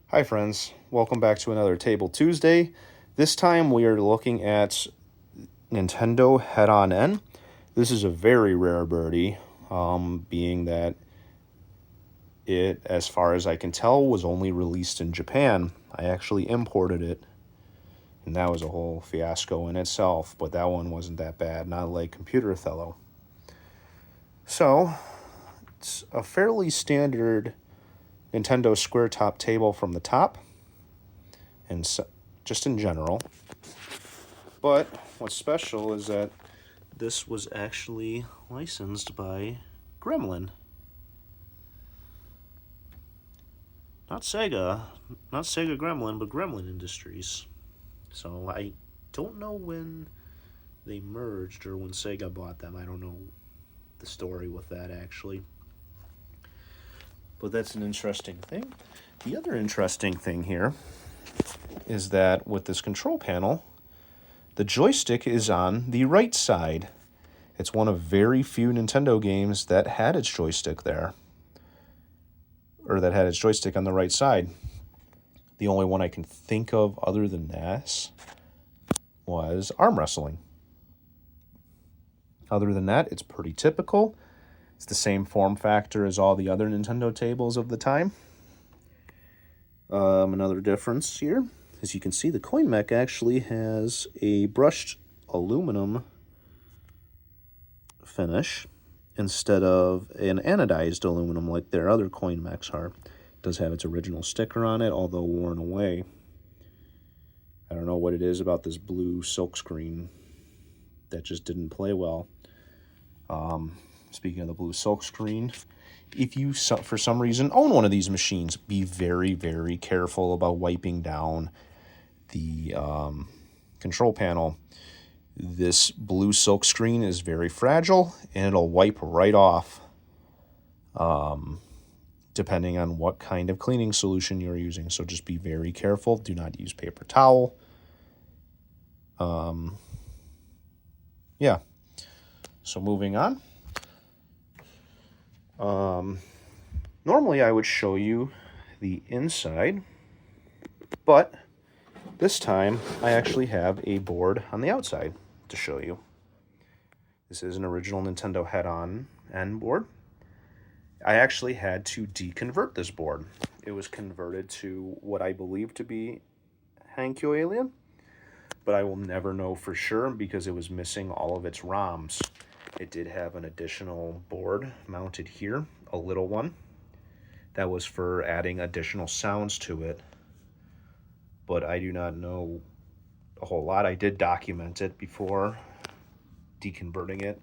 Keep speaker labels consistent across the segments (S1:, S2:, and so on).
S1: Hi friends, welcome back to another Table Tuesday. This time we are looking at Nintendo Head-On N. This is a very rare birdie, being that it, as far as I can tell, was only released in Japan. I actually imported it, and that was a whole fiasco in itself, but that one wasn't that bad, not like Computer Othello. So, it's a fairly standard Nintendo square top table from the top, and just in general. But what's special is that this was actually licensed by Gremlin. Not Sega. Not Sega Gremlin, but Gremlin Industries. So I don't know when they merged or when Sega bought them. I don't know the story with that actually. But that's an interesting thing. The other interesting thing here is that with this control panel, the joystick is on the right side. It's one of very few Nintendo games that had its joystick there, or that had its joystick on the right side. The only one I can think of other than this was arm wrestling. Other than that, it's pretty typical. It's the same form factor as all the other Nintendo tables of the time. Another difference here, as you can see, the Coin Mech actually has a brushed aluminum finish instead of an anodized aluminum like their other Coin Mechs are. It does have its original sticker on it, although worn away. I don't know what it is about this blue silkscreen that just didn't play well. Speaking of the blue silkscreen, if you, for some reason, own one of these machines, be very, very careful about wiping down the control panel. This blue silkscreen is very fragile, and it'll wipe right off, depending on what kind of cleaning solution you're using. So just be very careful. Do not use paper towel. Yeah. So moving on. Normally I would show you the inside, but this time I actually have a board on the outside to show you. This is an original Nintendo Head-On N board. I actually had to deconvert this board. It was converted to what I believe to be Hankyo Alien, but I will never know for sure because it was missing all of its ROMs. It did have an additional board mounted here, a little one, that was for adding additional sounds to it, but I do not know a whole lot. I did document it before deconverting it.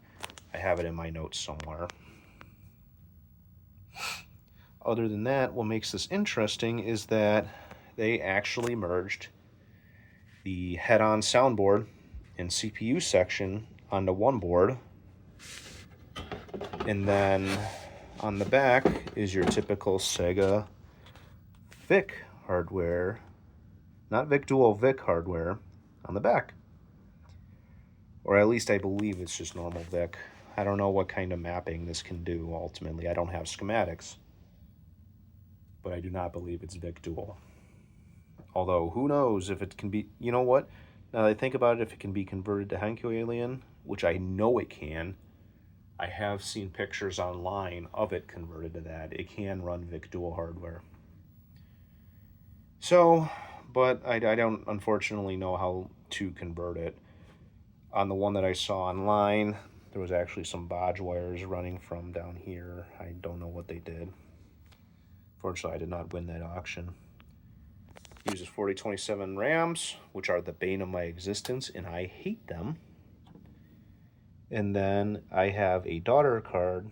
S1: I have it in my notes somewhere. Other than that, what makes this interesting is that they actually merged the head-on soundboard and CPU section onto one board, and then on the back is your typical Sega VIC hardware, not VIC Dual, VIC hardware on the back. Or at least I believe it's just normal VIC. I don't know what kind of mapping this can do ultimately. I don't have schematics, but I do not believe it's VIC Dual. Although, who knows if it can be, you know what? Now that I think about it, if it can be converted to Hankyo Alien, which I know it can, I have seen pictures online of it converted to that. It can run VIC Dual hardware. So, but I don't unfortunately know how to convert it. On the one that I saw online, there was actually some bodge wires running from down here. I don't know what they did. Fortunately, I did not win that auction. It uses 4027 RAMs, which are the bane of my existence, and I hate them. And then I have a daughter card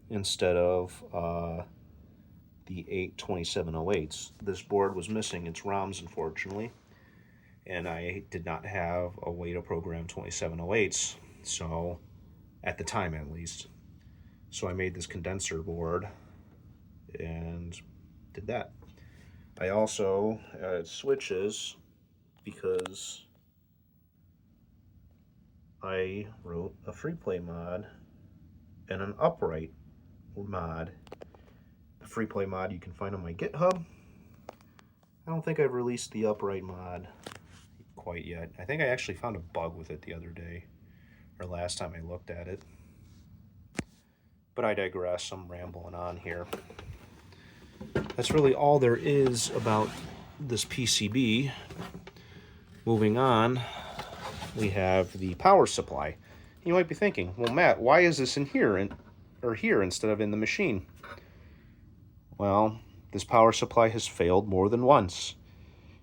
S1: instead of the 82708s. This board was missing its ROMs, unfortunately, and I did not have a way to program 2708s, so at the time at least. So I made this condenser board and did that. I also added switches because I wrote a free play mod and an upright mod. The free play mod you can find on my GitHub. I don't think I've released the upright mod quite yet. I think I actually found a bug with it the other day, or last time I looked at it. But I digress, I'm rambling on here. That's really all there is about this PCB. Moving on, we have the power supply. You might be thinking, well, Matt, why is this in here or here instead of in the machine? Well, this power supply has failed more than once.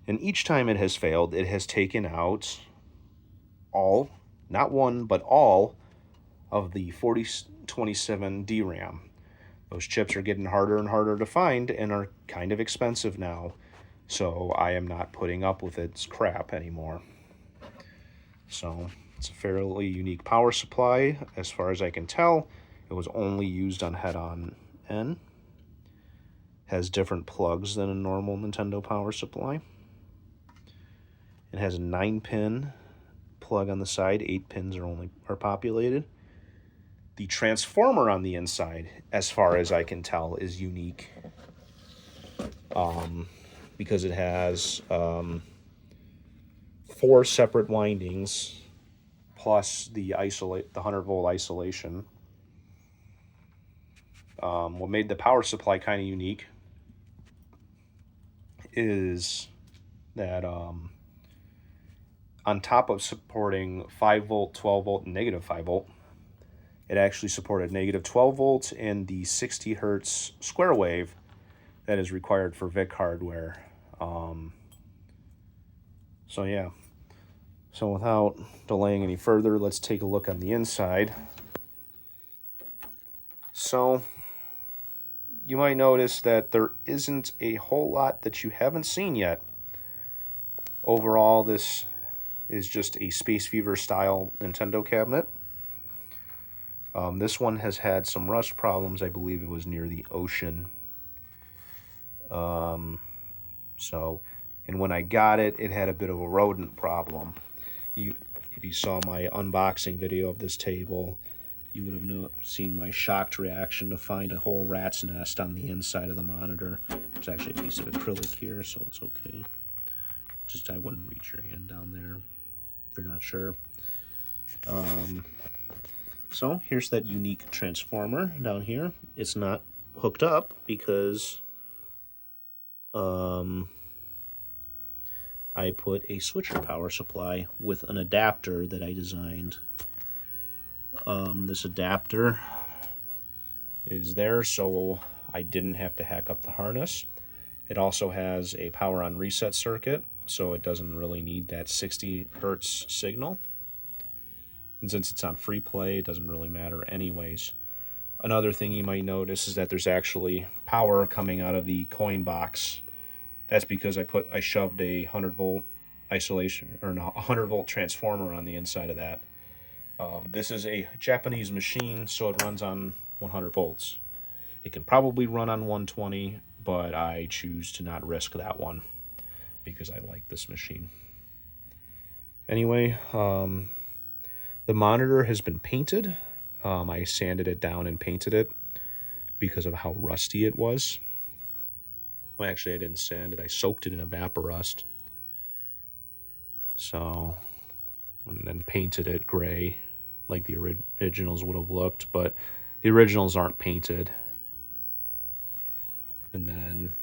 S1: And each time it has failed, it has taken out all, not one, but all of the 4027 DRAM. Those chips are getting harder and harder to find and are kind of expensive now. So I am not putting up with its crap anymore. So it's a fairly unique power supply. As far as I can tell, it was only used on head-on N. Has different plugs than a normal Nintendo power supply. It has a 9-pin plug on the side. 8 pins are populated. The transformer on the inside, as far as I can tell, is unique. Because it has 4 separate windings plus the 100-volt isolation. What made the power supply kind of unique is that on top of supporting 5-volt, 12-volt, and negative 5-volt, it actually supported negative 12 volts and the 60 hertz square wave that is required for VIC hardware. So yeah. So without delaying any further, let's take a look on the inside. So you might notice that there isn't a whole lot that you haven't seen yet. Overall, this is just a Space Fever style Nintendo cabinet. This one has had some rust problems. I believe it was near the ocean. And when I got it, it had a bit of a rodent problem. If you saw my unboxing video of this table, you would have seen my shocked reaction to find a whole rat's nest on the inside of the monitor. It's actually a piece of acrylic here, so it's okay. Just I wouldn't reach your hand down there if you're not sure. So here's that unique transformer down here. It's not hooked up because I put a switcher power supply with an adapter that I designed. This adapter is there so I didn't have to hack up the harness. It also has a power on reset circuit, so it doesn't really need that 60 hertz signal. And since it's on free play, it doesn't really matter anyways. Another thing you might notice is that there's actually power coming out of the coin box. That's because I shoved a 100-volt isolation or a 100-volt transformer on the inside of that. This is a Japanese machine, so it runs on 100 volts. It can probably run on 120, but I choose to not risk that one because I like this machine. Anyway, the monitor has been painted. I sanded it down and painted it because of how rusty it was. Well, actually, I didn't sand it. I soaked it in Evaporust. So, and then painted it gray like the originals would have looked, but the originals aren't painted. And then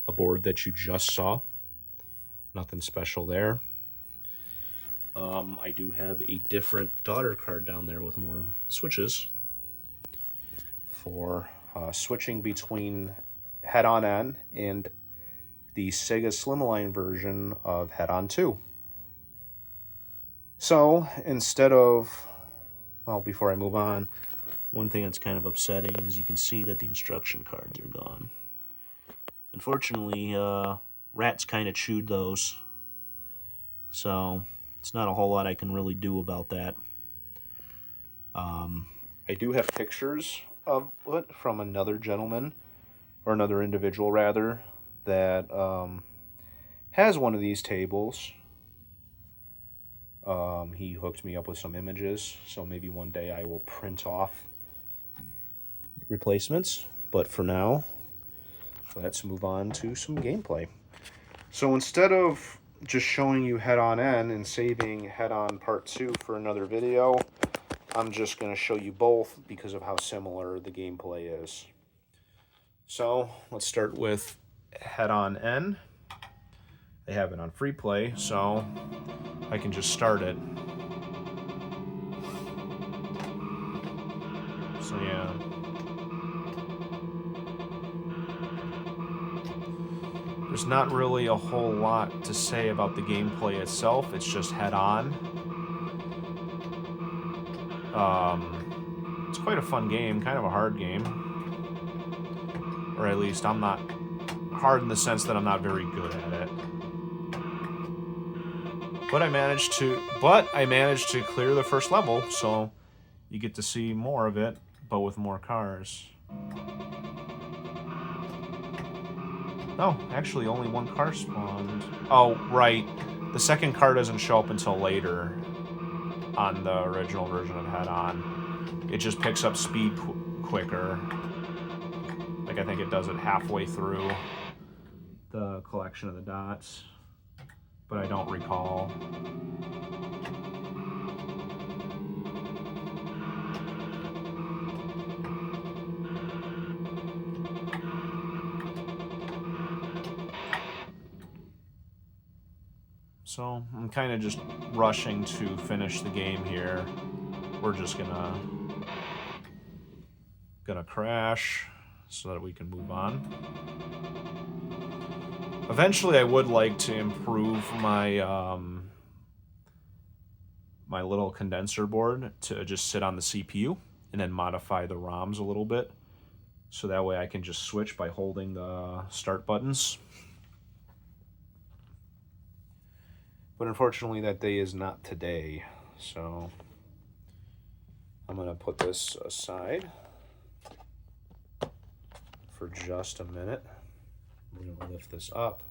S1: a board that you just saw. Nothing special there. I do have a different daughter card down there with more switches for switching between Head-On N and the Sega Slimline version of Head-On 2. So instead of, well, before I move on, one thing that's kind of upsetting is you can see that the instruction cards are gone. Unfortunately, rats kind of chewed those, so it's not a whole lot I can really do about that. I do have pictures of it from another gentleman, or another individual rather, that has one of these tables. He hooked me up with some images, so maybe one day I will print off replacements. But for now, let's move on to some gameplay. So instead of just showing you Head-On N and saving Head-On Part 2 for another video, I'm just going to show you both because of how similar the gameplay is. So let's start with Head-On N. They have it on free play, so I can just start it. So yeah. There's not really a whole lot to say about the gameplay itself. It's just head-on. It's quite a fun game, kind of a hard game. Or at least I'm not hard in the sense that I'm not very good at it. But I managed to clear the first level, so you get to see more of it, but with more cars. Oh, actually only one car spawned. Oh, right. The second car doesn't show up until later on the original version of Head-On. It just picks up speed quicker. Like, I think it does it halfway through the collection of the dots. But I don't recall. So I'm kind of just rushing to finish the game here. We're just gonna crash so that we can move on. Eventually, I would like to improve my my little condenser board to just sit on the CPU and then modify the ROMs a little bit, so that way I can just switch by holding the start buttons. But unfortunately, that day is not today, so I'm going to put this aside for just a minute. We're going to lift this up,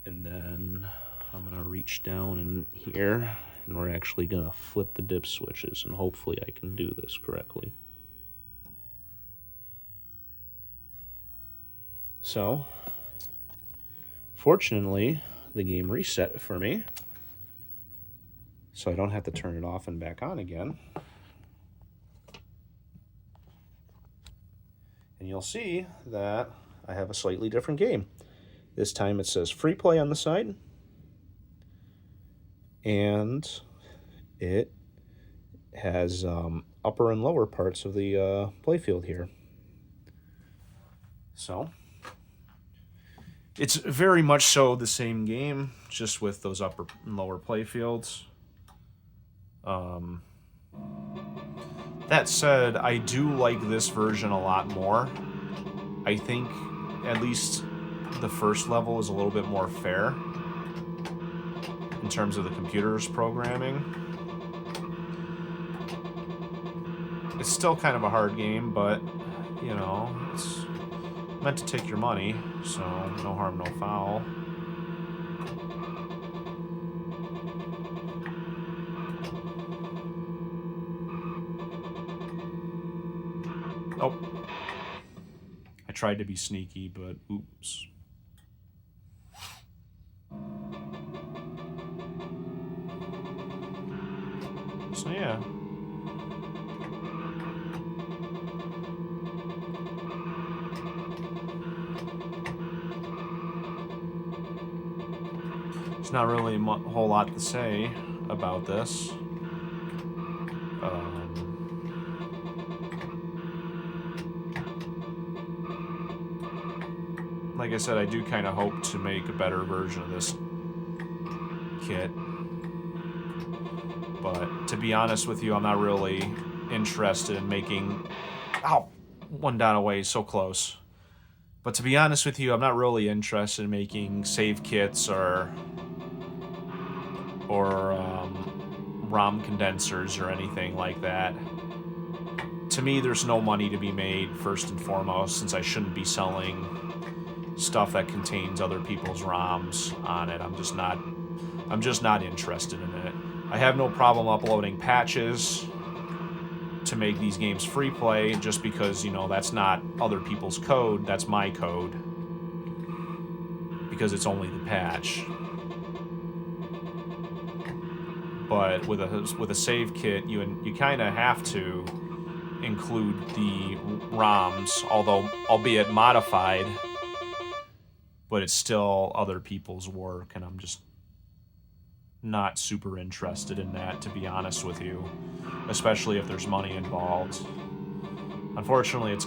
S1: and then I'm going to reach down in here, and we're actually going to flip the dip switches, and hopefully I can do this correctly. So, fortunately, the game reset for me, so I don't have to turn it off and back on again. And you'll see that I have a slightly different game. This time it says free play on the side, and it has upper and lower parts of the playfield here. So it's very much so the same game, just with those upper and lower playfields. That said, I do like this version a lot more. I think at least the first level is a little bit more fair in terms of the computer's programming. It's still kind of a hard game, but, you know, it's meant to take your money, so no harm, no foul. Oh. I tried to be sneaky, but oops. So yeah. There's not really a whole lot to say about this. Like I said, I do kind of hope to make a better version of this kit. But to be honest with you, I'm not really interested in making... Ow! One down away, so close. But to be honest with you, I'm not really interested in making save kits or ROM condensers or anything like that. To me, there's no money to be made, first and foremost, since I shouldn't be selling stuff that contains other people's ROMs on it. I'm just not interested in it. I have no problem uploading patches
S2: to make these games free play, just because, you know, that's not other people's code, that's my code, because it's only the patch. But with a save kit, you kind of have to include the ROMs, although albeit modified, but it's still other people's work, and I'm just not super interested in that, to be honest with you, especially if there's money involved. Unfortunately, it's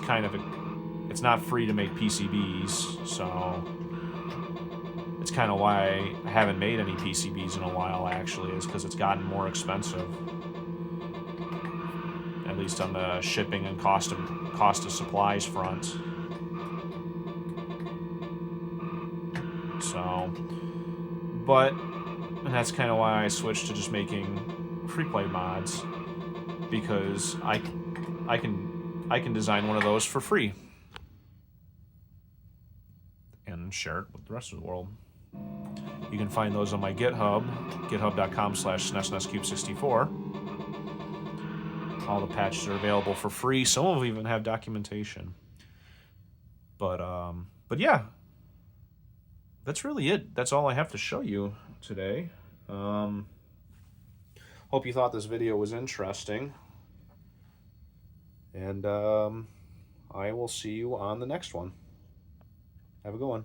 S2: not free to make PCBs, so it's kind of why I haven't made any PCBs in a while, actually, is because it's gotten more expensive, at least on the shipping and cost of supplies front. So, but and that's kind of why I switched to just making free play mods, because I can design one of those for free and share it with the rest of the world. You can find those on my GitHub, github.com/SNESNESCube64. All the patches are available for free. Some of them even have documentation. But yeah, that's really it. That's all I have to show you today. Hope you thought this video was interesting. And I will see you on the next one. Have a good one.